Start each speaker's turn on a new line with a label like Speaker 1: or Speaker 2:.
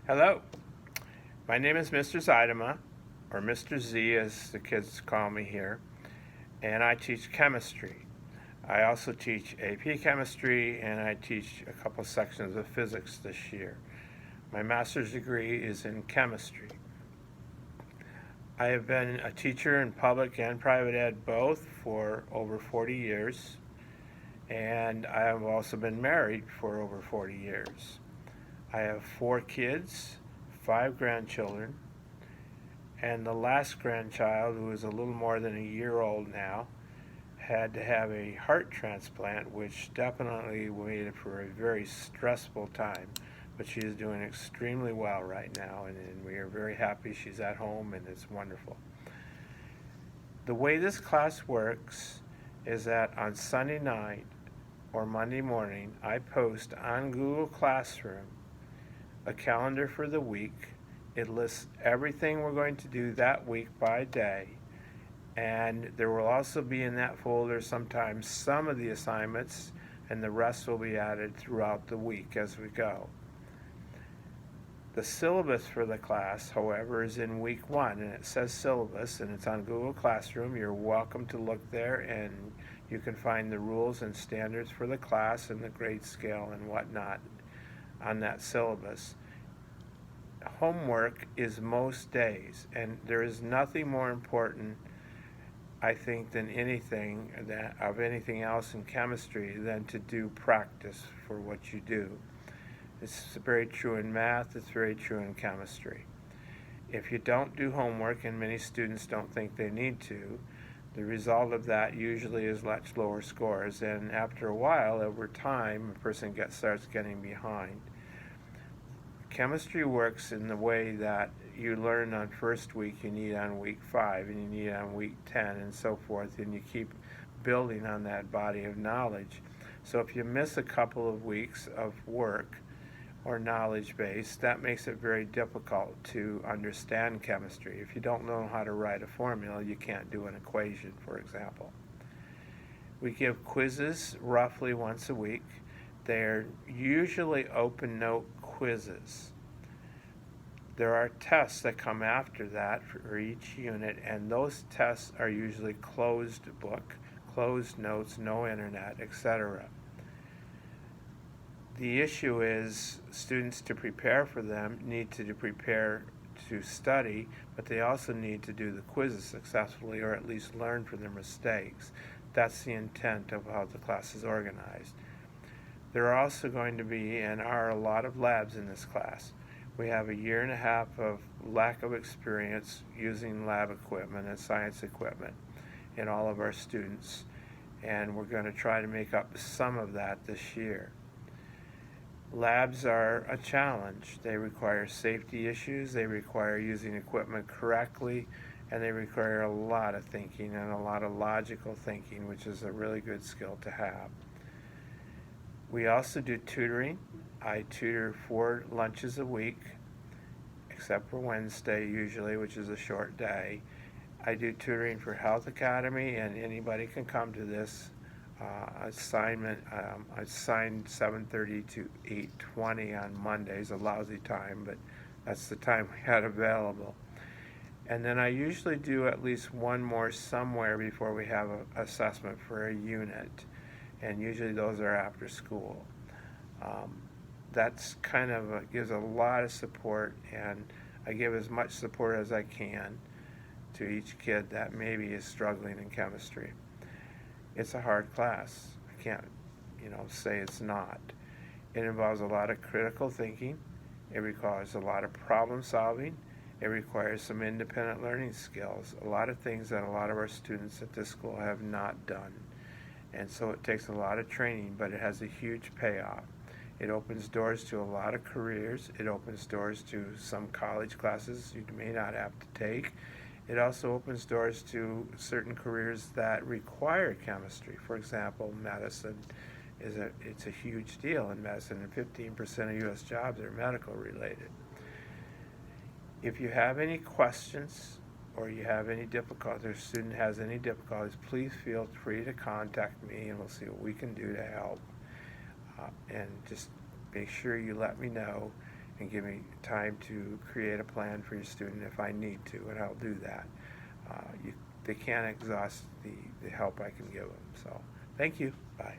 Speaker 1: Hello, my name is Mr. Zuidema, or Mr. Z as the kids call me here, and I teach chemistry. I also teach AP chemistry and I teach a couple sections of physics this year. My master's degree is in chemistry. I have been a teacher in public and private ed both for over 40 years, and I have also been married for over 40 years. I have 4 kids, 5 grandchildren, and the last grandchild, who is a little more than a year old now, had to have a heart transplant, which definitely made it for a very stressful time. But she is doing extremely well right now, and we are very happy she's at home, and it's wonderful. The way this class works is that on Sunday night or Monday morning, I post on Google Classroom a calendar for the week. It lists everything we're going to do that week by day. And there will also be in that folder sometimes some of the assignments, and the rest will be added throughout the week as we go. The syllabus for the class, however, is in week 1, and it says syllabus, and it's on Google Classroom. You're welcome to look there, and you can find the rules and standards for the class and the grade scale and whatnot on that syllabus. Homework is most days, and there is nothing more important, I think, than anything else in chemistry than to do practice for what you do. It's very true in math, it's very true in chemistry. If you don't do homework, and many students don't think they need to, the result of that usually is much lower scores, and after a while, over time, a person starts getting behind. Chemistry works in the way that you learn on first week, you need on week 5, and you need on week 10, and so forth, and you keep building on that body of knowledge. So if you miss a couple of weeks of work or knowledge base, that makes it very difficult to understand chemistry. If you don't know how to write a formula, you can't do an equation, for example. We give quizzes roughly once a week. They're usually open note quizzes. There are tests that come after that for each unit, and those tests are usually closed book, closed notes, no internet, etc. The issue is students, to prepare for them, need to prepare to study, but they also need to do the quizzes successfully, or at least learn from their mistakes. That's the intent of how the class is organized. There are also going to be, and are, a lot of labs in this class. We have a year and a half of lack of experience using lab equipment and science equipment in all of our students, and we're going to try to make up some of that this year. Labs are a challenge. They require safety issues, they require using equipment correctly, and they require a lot of thinking and a lot of logical thinking, which is a really good skill to have. We also do tutoring. I tutor 4 lunches a week, except for Wednesday usually, which is a short day. I do tutoring for Health Academy, and anybody can come to this assignment. I assigned 7:30 to 8:20 on Mondays, a lousy time, but that's the time we had available. And then I usually do at least one more somewhere before we have an assessment for a unit, and usually those are after school. That's kind of gives a lot of support, and I give as much support as I can to each kid that maybe is struggling in chemistry. It's a hard class. I can't, say it's not. It involves a lot of critical thinking. It requires a lot of problem solving. It requires some independent learning skills, a lot of things that a lot of our students at this school have not done. And so it takes a lot of training, but it has a huge payoff. It opens doors to a lot of careers. It opens doors to some college classes you may not have to take. It also opens doors to certain careers that require chemistry. For example, medicine it's a huge deal in medicine, and 15% of U.S. jobs are medical related. If you have any questions or you have any difficulties, or a student has any difficulties, please feel free to contact me, and we'll see what we can do to help. And just make sure you let me know. and give me time to create a plan for your student if I need to, and I'll do that. They can't exhaust the help I can give them. So thank you. Bye.